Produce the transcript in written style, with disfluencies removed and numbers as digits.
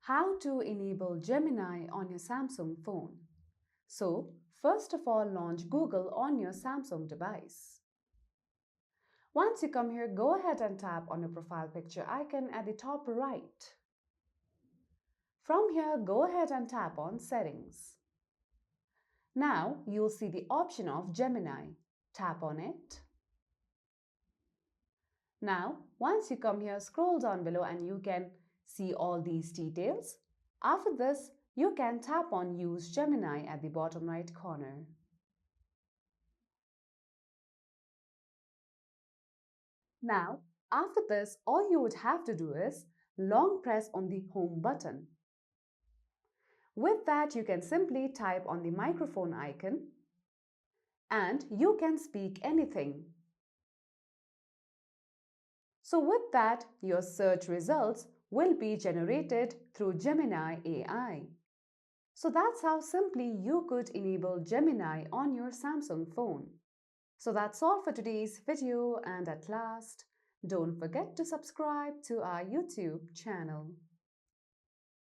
How to enable Gemini on your Samsung phone. So, first of all, launch Google on your Samsung device. Once you come here, go ahead and tap on your profile picture icon at the top right. From here, go ahead and tap on Settings. Now, you'll see the option of Gemini. Tap on it. Now, once you come here, scroll down below and you can see all these details. After this, you can tap on Use Gemini at the bottom right corner. Now, after this, all you would have to do is long press on the Home button. With that, you can simply type on the microphone icon and you can speak anything. So with that, your search results will be generated through Gemini AI. So that's how simply you could enable Gemini on your Samsung phone. So that's all for today's video, and at last, don't forget to subscribe to our YouTube channel.